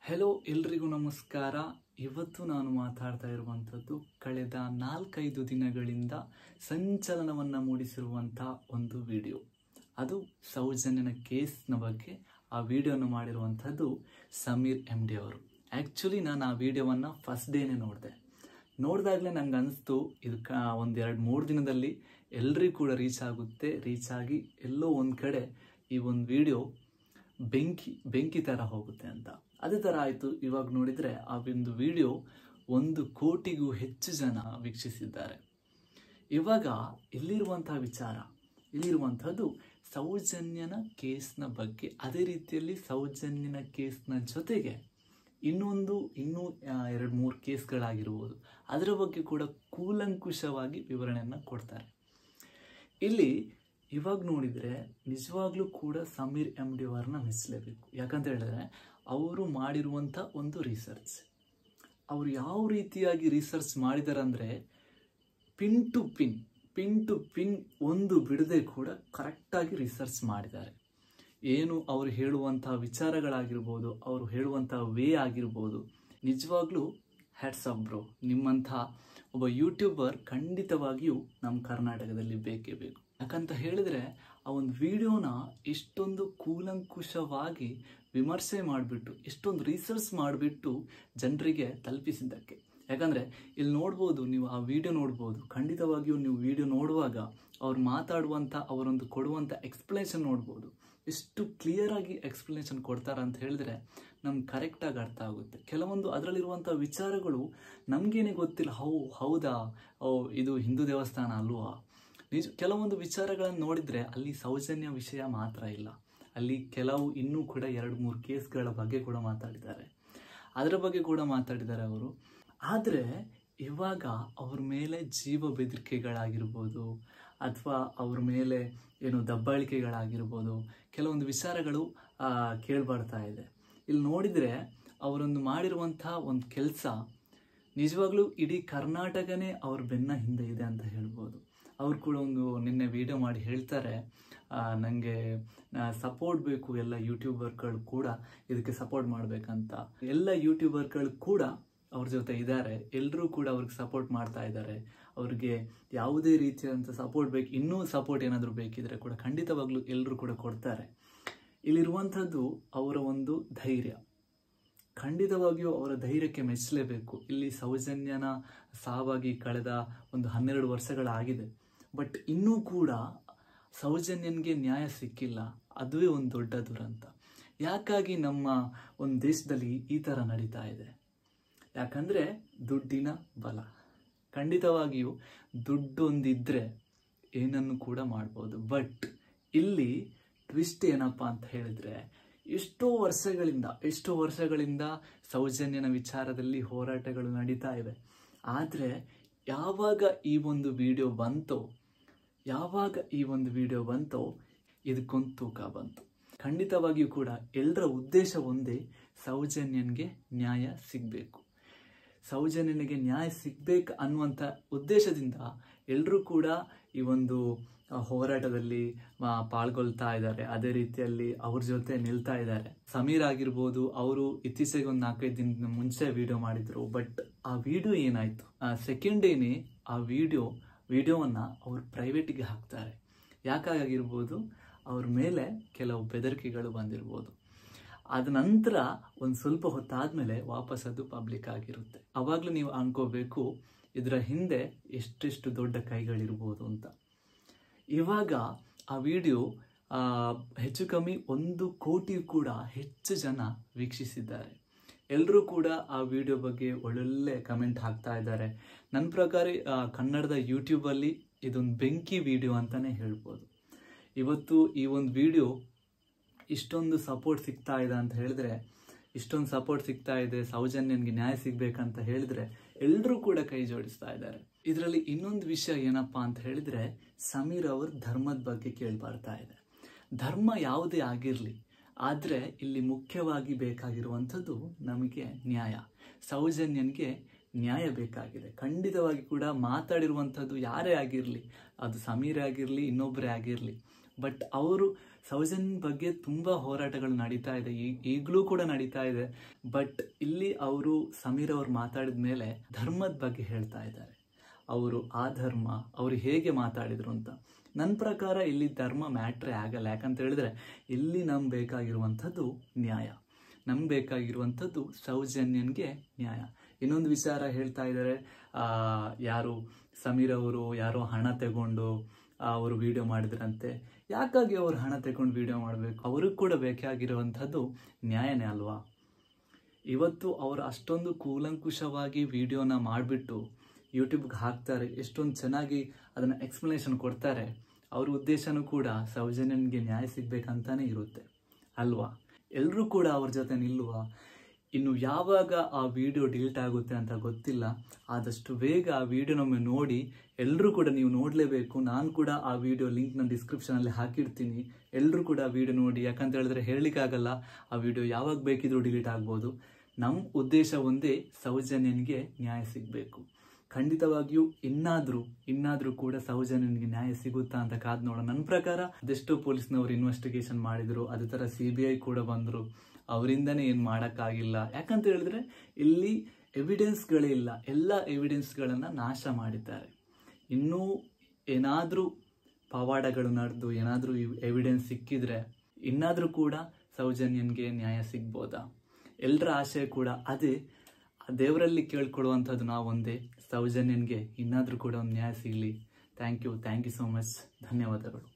Hello ಎಲ್ರಿಗೂ ನಮಸ್ಕಾರ. ಇವತ್ತು ನಾನು ಮಾತಾಡ್ತಾ ಇರುವಂಥದ್ದು ಕಳೆದ 4-5 ದಿನಗಳಿಂದ ಸಂಚಲನವನ್ನು ಮೂಡಿಸಿರುವಂಥ ಒಂದು ವಿಡಿಯೋ. ಅದು ಸೌಜನ್ಯನ ಕೇಸ್ನ ಬಗ್ಗೆ ಆ ವಿಡಿಯೋನ ಮಾಡಿರುವಂಥದ್ದು ಸಮೀರ್ MD ಅವರು. ಆ್ಯಕ್ಚುಲಿ ನಾನು ಆ ವಿಡಿಯೋವನ್ನು ಫಸ್ಟ್ ಡೇನೇ ನೋಡಿದಾಗಲೇ ನಂಗೆ ಅನಿಸ್ತು ಇದು ಒಂದು 2-3 ದಿನದಲ್ಲಿ ಎಲ್ರಿಗೂ ಕೂಡ ರೀಚ್ ಆಗಿ ಎಲ್ಲೋ ಒಂದು ಕಡೆ ಈ ಒಂದು ವಿಡಿಯೋ ಬೆಂಕಿ ಥರ ಹೋಗುತ್ತೆ ಅಂತ. ಅದೇ ಥರ ಆಯಿತು. ಇವಾಗ ನೋಡಿದರೆ ಆ ಒಂದು ವಿಡಿಯೋ 1 ಕೋಟಿಗೂ ಹೆಚ್ಚು ಜನ ವೀಕ್ಷಿಸಿದ್ದಾರೆ. ಇವಾಗ ಇಲ್ಲಿರುವಂಥದ್ದು ಸೌಜನ್ಯನ ಕೇಸ್ನ ಬಗ್ಗೆ, ಅದೇ ರೀತಿಯಲ್ಲಿ ಸೌಜನ್ಯನ ಕೇಸ್ನ ಜೊತೆಗೆ ಇನ್ನೂ 2-3 ಕೇಸ್ಗಳಾಗಿರ್ಬೋದು, ಅದರ ಬಗ್ಗೆ ಕೂಡ ಕೂಲಂಕುಷವಾಗಿ ವಿವರಣೆಯನ್ನು ಕೊಡ್ತಾರೆ. ಇಲ್ಲಿ ಇವಾಗ ನೋಡಿದರೆ ನಿಜವಾಗ್ಲೂ ಕೂಡ ಸಮೀರ್ MD ಅವರನ್ನ ಮೆಚ್ಚಲೇಬೇಕು. ಯಾಕಂತ ಹೇಳಿದ್ರೆ ಅವರು ಮಾಡಿರುವಂಥ ಒಂದು ರಿಸರ್ಚ್, ಅವರು ಯಾವ ರೀತಿಯಾಗಿ ರಿಸರ್ಚ್ ಮಾಡಿದ್ದಾರೆ ಅಂದರೆ ಪಿನ್ ಟು ಪಿನ್ ಒಂದು ಬಿಡದೆ ಕೂಡ ಕರೆಕ್ಟಾಗಿ ರಿಸರ್ಚ್ ಮಾಡಿದ್ದಾರೆ. ಏನು ಅವರು ಹೇಳುವಂಥ ವಿಚಾರಗಳಾಗಿರ್ಬೋದು, ಅವರು ಹೇಳುವಂಥ ವೇ ಆಗಿರ್ಬೋದು, ನಿಜವಾಗ್ಲೂ ಹ್ಯಾಟ್ಸ್ ಆಫ್ ಬ್ರೋ. ನಿಮ್ಮಂಥ ಒಬ್ಬ ಯೂಟ್ಯೂಬರ್ ಖಂಡಿತವಾಗಿಯೂ ನಮ್ಮ ಕರ್ನಾಟಕದಲ್ಲಿ ಬೇಕೇ ಬೇಕು. ಯಾಕಂತ ಹೇಳಿದರೆ ಆ ಒಂದು ವಿಡಿಯೋನ ಎಷ್ಟೊಂದು ಕೂಲಂಕುಷವಾಗಿ ವಿಮರ್ಶೆ ಮಾಡಿಬಿಟ್ಟು, ಎಷ್ಟೊಂದು ರಿಸರ್ಚ್ ಮಾಡಿಬಿಟ್ಟು ಜನರಿಗೆ ತಲುಪಿಸಿದ್ದಕ್ಕೆ. ಯಾಕಂದರೆ ಇಲ್ಲಿ ನೋಡ್ಬೋದು, ನೀವು ಆ ವಿಡಿಯೋ ನೋಡ್ಬೋದು. ಖಂಡಿತವಾಗಿಯೂ ನೀವು ವಿಡಿಯೋ ನೋಡುವಾಗ ಅವ್ರು ಮಾತಾಡುವಂಥ, ಅವರೊಂದು ಕೊಡುವಂಥ ಎಕ್ಸ್ಪ್ಲನೇಷನ್ ನೋಡ್ಬೋದು. ಎಷ್ಟು ಕ್ಲಿಯರಾಗಿ ಎಕ್ಸ್ಪ್ಲನೇಷನ್ ಕೊಡ್ತಾರೆ ಅಂತ ಹೇಳಿದ್ರೆ ನಮ್ಗೆ ಕರೆಕ್ಟಾಗಿ ಅರ್ಥ ಆಗುತ್ತೆ. ಕೆಲವೊಂದು ಅದರಲ್ಲಿರುವಂಥ ವಿಚಾರಗಳು ನಮಗೇನೆ ಗೊತ್ತಿಲ್ಲ. ಹೌದಾ, ಇದು ಹಿಂದೂ ದೇವಸ್ಥಾನ ಅಲ್ವಾ? ಕೆಲವೊಂದು ವಿಚಾರಗಳನ್ನು ನೋಡಿದರೆ ಅಲ್ಲಿ ಸೌಜನ್ಯ ವಿಷಯ ಮಾತ್ರ ಇಲ್ಲ, ಅಲ್ಲಿ ಕೆಲವು ಇನ್ನೂ ಕೂಡ 2-3 ಕೇಸ್ಗಳ ಬಗ್ಗೆ ಕೂಡ ಮಾತಾಡಿದ್ದಾರೆ, ಅದರ ಬಗ್ಗೆ ಕೂಡ ಮಾತಾಡಿದ್ದಾರೆ ಅವರು. ಆದರೆ ಇವಾಗ ಅವ್ರ ಮೇಲೆ ಜೀವ ಬೆದರಿಕೆಗಳಾಗಿರ್ಬೋದು, ಅಥವಾ ಅವ್ರ ಮೇಲೆ ಏನು ದಬ್ಬಾಳಿಕೆಗಳಾಗಿರ್ಬೋದು, ಕೆಲವೊಂದು ವಿಚಾರಗಳು ಕೇಳಿಬರ್ತಾ ಇದೆ. ಇಲ್ಲಿ ನೋಡಿದರೆ ಅವರೊಂದು ಮಾಡಿರುವಂಥ ಒಂದು ಕೆಲಸ ನಿಜವಾಗ್ಲೂ ಇಡೀ ಕರ್ನಾಟಕನೇ ಅವ್ರ ಬೆನ್ನ ಹಿಂದೆ ಇದೆ ಅಂತ ಹೇಳ್ಬೋದು. ಅವ್ರು ಕೂಡ ನಿನ್ನೆ ವಿಡಿಯೋ ಮಾಡಿ ಹೇಳ್ತಾರೆ, ನನಗೆ ಸಪೋರ್ಟ್ ಬೇಕು, ಎಲ್ಲ ಯೂಟ್ಯೂಬರ್ಗಳು ಕೂಡ ಇದಕ್ಕೆ ಸಪೋರ್ಟ್ ಮಾಡಬೇಕಂತ. ಎಲ್ಲ ಯೂಟ್ಯೂಬರ್ಗಳು ಕೂಡ ಅವ್ರ ಜೊತೆ ಇದ್ದಾರೆ, ಎಲ್ಲರೂ ಕೂಡ ಅವ್ರಿಗೆ ಸಪೋರ್ಟ್ ಮಾಡ್ತಾ ಇದ್ದಾರೆ. ಅವ್ರಿಗೆ ಯಾವುದೇ ರೀತಿಯಾದಂಥ ಸಪೋರ್ಟ್ ಬೇಕು, ಇನ್ನೂ ಸಪೋರ್ಟ್ ಏನಾದರೂ ಬೇಕಿದ್ರೆ ಕೂಡ ಖಂಡಿತವಾಗ್ಲೂ ಎಲ್ಲರೂ ಕೂಡ ಕೊಡ್ತಾರೆ. ಇಲ್ಲಿರುವಂಥದ್ದು ಅವರ ಒಂದು ಧೈರ್ಯ, ಖಂಡಿತವಾಗಿಯೂ ಅವರ ಧೈರ್ಯಕ್ಕೆ ಮೆಚ್ಚಲೇಬೇಕು. ಇಲ್ಲಿ ಸೌಜನ್ಯನ ಸಾವಾಗಿ ಕಳೆದ ಒಂದು 12 ವರ್ಷಗಳಾಗಿದೆ, ಬಟ್ ಇನ್ನೂ ಕೂಡ ಸೌಜನ್ಯನಿಗೆ ನ್ಯಾಯ ಸಿಕ್ಕಿಲ್ಲ. ಅದುವೇ ಒಂದು ದೊಡ್ಡ ದುರಂತ. ಯಾಕಾಗಿ ನಮ್ಮ ಒಂದು ದೇಶದಲ್ಲಿ ಈ ಥರ ನಡೀತಾ ಇದೆ? ಯಾಕಂದರೆ ದುಡ್ಡಿನ ಬಲ. ಖಂಡಿತವಾಗಿಯೂ ದುಡ್ಡೊಂದಿದ್ದರೆ ಏನನ್ನು ಕೂಡ ಮಾಡ್ಬೋದು. ಬಟ್ ಇಲ್ಲಿ ಟ್ವಿಸ್ಟ್ ಏನಪ್ಪ ಅಂತ ಹೇಳಿದರೆ, ಎಷ್ಟೋ ವರ್ಷಗಳಿಂದ ಸೌಜನ್ಯನ ವಿಚಾರದಲ್ಲಿ ಹೋರಾಟಗಳು ನಡೀತಾ ಇವೆ. ಆದರೆ ಯಾವಾಗ ಈ ಒಂದು ವಿಡಿಯೋ ಬಂತೋ ಇದಕ್ಕೊಂದು ತೂಕ ಬಂತು. ಖಂಡಿತವಾಗಿಯೂ ಕೂಡ ಎಲ್ಲರ ಉದ್ದೇಶ ಒಂದೇ, ಸೌಜನ್ಯನಿಗೆ ನ್ಯಾಯ ಸಿಗಬೇಕು. ಸೌಜನ್ಯನಿಗೆ ನ್ಯಾಯ ಸಿಗಬೇಕು ಅನ್ನುವಂಥ ಉದ್ದೇಶದಿಂದ ಎಲ್ಲರೂ ಕೂಡ ಈ ಒಂದು ಹೋರಾಟದಲ್ಲಿ ಪಾಲ್ಗೊಳ್ತಾ ಇದ್ದಾರೆ. ಅದೇ ರೀತಿಯಲ್ಲಿ ಅವ್ರ ಜೊತೆ ನಿಲ್ತಾ ಇದ್ದಾರೆ. ಸಮೀರ್ ಆಗಿರ್ಬೋದು, ಅವರು ಇತ್ತೀಚೆಗೆ ಒಂದು 4-5 ದಿನದ ಮುಂಚೆ ವಿಡಿಯೋ ಮಾಡಿದ್ರು. ಬಟ್ ಆ ವಿಡಿಯೋ ಏನಾಯ್ತು, ಸೆಕೆಂಡ್ ಡೇನೇ ಆ ವಿಡಿಯೋವನ್ನು ಅವ್ರು ಪ್ರೈವೇಟಿಗೆ ಹಾಕ್ತಾರೆ. ಯಾಕಾಗಿರ್ಬೋದು, ಅವ್ರ ಮೇಲೆ ಕೆಲವು ಬೆದರಿಕೆಗಳು ಬಂದಿರ್ಬೋದು. ಅದ ನಂತರ ಒಂದು ಸ್ವಲ್ಪ ಹೊತ್ತಾದ್ಮೇಲೆ ವಾಪಸ್ ಅದು ಪಬ್ಲಿಕ್ ಆಗಿರುತ್ತೆ. ಅವಾಗಲೂ ನೀವು ಅನ್ಕೋಬೇಕು ಇದರ ಹಿಂದೆ ಎಷ್ಟೆಷ್ಟು ದೊಡ್ಡ ಕೈಗಳಿರ್ಬೋದು ಅಂತ. ಇವಾಗ ಆ ವಿಡಿಯೋ ಹೆಚ್ಚು ಕಮ್ಮಿ 1 ಕೋಟಿ ಕೂಡ ಹೆಚ್ಚು ಜನ ವೀಕ್ಷಿಸಿದ್ದಾರೆ. ಎಲ್ಲರೂ ಕೂಡ ಆ ವಿಡಿಯೋ ಬಗ್ಗೆ ಒಳ್ಳೊಳ್ಳೆ ಕಮೆಂಟ್ ಹಾಕ್ತಾ ಇದ್ದಾರೆ. ನನ್ನ ಪ್ರಕಾರ ಕನ್ನಡದ ಯೂಟ್ಯೂಬಲ್ಲಿ ಇದೊಂದು ಬೆಂಕಿ ವಿಡಿಯೋ ಅಂತಲೇ ಹೇಳ್ಬೋದು. ಇವತ್ತು ಈ ಒಂದು ವಿಡಿಯೋ ಇಷ್ಟೊಂದು ಸಪೋರ್ಟ್ ಸಿಗ್ತಾ ಇದೆ ಅಂತ ಹೇಳಿದ್ರೆ, ಇಷ್ಟೊಂದು ಸಪೋರ್ಟ್ ಸಿಗ್ತಾ ಇದೆ, ಸೌಜನ್ಯನಿಗೆ ನ್ಯಾಯ ಸಿಗಬೇಕಂತ ಹೇಳಿದ್ರೆ ಎಲ್ಲರೂ ಕೂಡ ಕೈ ಜೋಡಿಸ್ತಾ ಇದ್ದಾರೆ. ಇದರಲ್ಲಿ ಇನ್ನೊಂದು ವಿಷಯ ಏನಪ್ಪ ಅಂತ ಹೇಳಿದರೆ, ಸಮೀರ್ ಅವ್ರ ಧರ್ಮದ ಬಗ್ಗೆ ಕೇಳಿಬರ್ತಾ ಇದೆ. ಧರ್ಮ ಯಾವುದೇ ಆಗಿರಲಿ, ಆದರೆ ಇಲ್ಲಿ ಮುಖ್ಯವಾಗಿ ಬೇಕಾಗಿರುವಂಥದ್ದು ನಮಗೆ ನ್ಯಾಯ. ಸೌಜನ್ಯನಿಗೆ ನ್ಯಾಯ ಬೇಕಾಗಿದೆ. ಖಂಡಿತವಾಗಿ ಕೂಡ ಮಾತಾಡಿರುವಂಥದ್ದು ಯಾರೇ ಆಗಿರಲಿ, ಅದು ಸಮೀರ್ ಆಗಿರಲಿ, ಇನ್ನೊಬ್ಬರೇ ಆಗಿರಲಿ, ಬಟ್ ಅವರು ಸೌಜನ್ಯ ಬಗ್ಗೆ ತುಂಬ ಹೋರಾಟಗಳು ನಡೀತಾ ಇದೆ, ಈಗಲೂ ಕೂಡ ನಡೀತಾ ಇದೆ. ಬಟ್ ಇಲ್ಲಿ ಅವರು ಸಮೀರ್ ಅವ್ರು ಮಾತಾಡಿದ ಮೇಲೆ ಧರ್ಮದ ಬಗ್ಗೆ ಹೇಳ್ತಾ ಇದ್ದಾರೆ. ಅವರು ಆ ಧರ್ಮ ಅವರು ಹೇಗೆ ಮಾತಾಡಿದ್ರು ಅಂತ. ನನ್ನ ಪ್ರಕಾರ ಇಲ್ಲಿ ಧರ್ಮ ಮ್ಯಾಟ್ರೇ ಆಗಲ್ಲ. ಯಾಕಂತ ಹೇಳಿದ್ರೆ ಇಲ್ಲಿ ನಮ್ಗೆ ಬೇಕಾಗಿರುವಂಥದ್ದು ನ್ಯಾಯ, ನಮ್ಗೆ ಬೇಕಾಗಿರುವಂಥದ್ದು ಸೌಜನ್ಯನ್ಗೆ ನ್ಯಾಯ. ಇನ್ನೊಂದು ವಿಚಾರ ಹೇಳ್ತಾ ಇದ್ದಾರೆ, ಯಾರು ಸಮೀರ್ ಅವರು ಯಾರೋ ಹಣ ತಗೊಂಡು ಅವರು ವಿಡಿಯೋ ಮಾಡಿದ್ರಂತೆ. ಯಾಕಾಗಿ ಅವ್ರು ಹಣ ತಗೊಂಡು ವಿಡಿಯೋ ಮಾಡಬೇಕು? ಅವ್ರಿಗೆ ಕೂಡ ಬೇಕಾಗಿರುವಂಥದ್ದು ನ್ಯಾಯನೇ ಅಲ್ವಾ? ಇವತ್ತು ಅವರು ಅಷ್ಟೊಂದು ಕೂಲಂಕುಷವಾಗಿ ವಿಡಿಯೋನ ಮಾಡಿಬಿಟ್ಟು ಯೂಟ್ಯೂಬ್ಗೆ ಹಾಕ್ತಾರೆ, ಎಷ್ಟೊಂದು ಚೆನ್ನಾಗಿ ಅದನ್ನು ಎಕ್ಸ್ಪ್ಲನೇಷನ್ ಕೊಡ್ತಾರೆ. ಅವ್ರ ಉದ್ದೇಶನೂ ಕೂಡ ಸೌಜನ್ಯನಿಗೆ ನ್ಯಾಯ ಸಿಗ್ಬೇಕಂತಾನೆ ಇರುತ್ತೆ ಅಲ್ವಾ? ಎಲ್ಲರೂ ಕೂಡ ಅವ್ರ ಜೊತೆ ನಿಲ್ಲುವ. ಇನ್ನು ಯಾವಾಗ ಆ ವಿಡಿಯೋ ಡಿಲೀಟ್ ಆಗುತ್ತೆ ಅಂತ ಗೊತ್ತಿಲ್ಲ. ಆದಷ್ಟು ಬೇಗ ಆ ವಿಡಿಯೋನೊಮ್ಮೆ ನೋಡಿ, ಎಲ್ಲರೂ ಕೂಡ ನೀವು ನೋಡಲೇಬೇಕು. ನಾನು ಕೂಡ ಆ ವಿಡಿಯೋ ಲಿಂಕ್ನ ಡಿಸ್ಕ್ರಿಪ್ಷನಲ್ಲಿ ಹಾಕಿರ್ತೀನಿ. ಎಲ್ಲರೂ ಕೂಡ ಆ ವಿಡಿಯೋ ನೋಡಿ. ಯಾಕಂತ ಹೇಳಿದ್ರೆ ಹೇಳಲಿಕ್ಕಾಗಲ್ಲ, ಆ ವಿಡಿಯೋ ಯಾವಾಗ ಬೇಕಿದ್ರೂ ಡಿಲೀಟ್ ಆಗ್ಬೋದು. ನಮ್ಮ ಉದ್ದೇಶ ಒಂದೇ, ಸೌಜನ್ಯನಿಗೆ ನ್ಯಾಯ ಸಿಗಬೇಕು. ಖಂಡಿತವಾಗಿಯೂ ಇನ್ನಾದರೂ ಕೂಡ ಸೌಜನ್ಯನಿಗೆ ನ್ಯಾಯ ಸಿಗುತ್ತಾ ಅಂತ ಕಾದು ನೋಡೋಣ. ನನ್ನ ಪ್ರಕಾರ ಅದೆಷ್ಟೋ ಪೊಲೀಸ್ನವರು ಇನ್ವೆಸ್ಟಿಗೇಷನ್ ಮಾಡಿದ್ರು, ಅದೇ ಥರ CBI ಕೂಡ ಬಂದರು, ಅವರಿಂದನೇ ಏನು ಮಾಡೋಕ್ಕಾಗಿಲ್ಲ. ಯಾಕಂತ ಹೇಳಿದ್ರೆ ಇಲ್ಲಿ ಎವಿಡೆನ್ಸ್ಗಳೇ ಇಲ್ಲ, ಎಲ್ಲ ಎವಿಡೆನ್ಸ್ಗಳನ್ನು ನಾಶ ಮಾಡಿದ್ದಾರೆ. ಇನ್ನೂ ಏನಾದರೂ ಪವಾಡಗಳು ನಡೆದು ಏನಾದರೂ ಎವಿಡೆನ್ಸ್ ಸಿಕ್ಕಿದ್ರೆ ಇನ್ನಾದರೂ ಕೂಡ ಸೌಜನ್ಯನ್ಗೆ ನ್ಯಾಯ ಸಿಗ್ಬೋದಾ? ಎಲ್ಲರ ಆಶಯ ಕೂಡ ಅದೇ. ದೇವರಲ್ಲಿ ಕೇಳ್ಕೊಳ್ಳುವಂಥದ್ದು ನಾವು ಒಂದೇ, ಸೌಜನ್ಯನ್ಗೆ ಇನ್ನಾದರೂ ಕೂಡ ಒಂದು ನ್ಯಾಯ ಸಿಗಲಿ. Thank you so much. ಧನ್ಯವಾದಗಳು.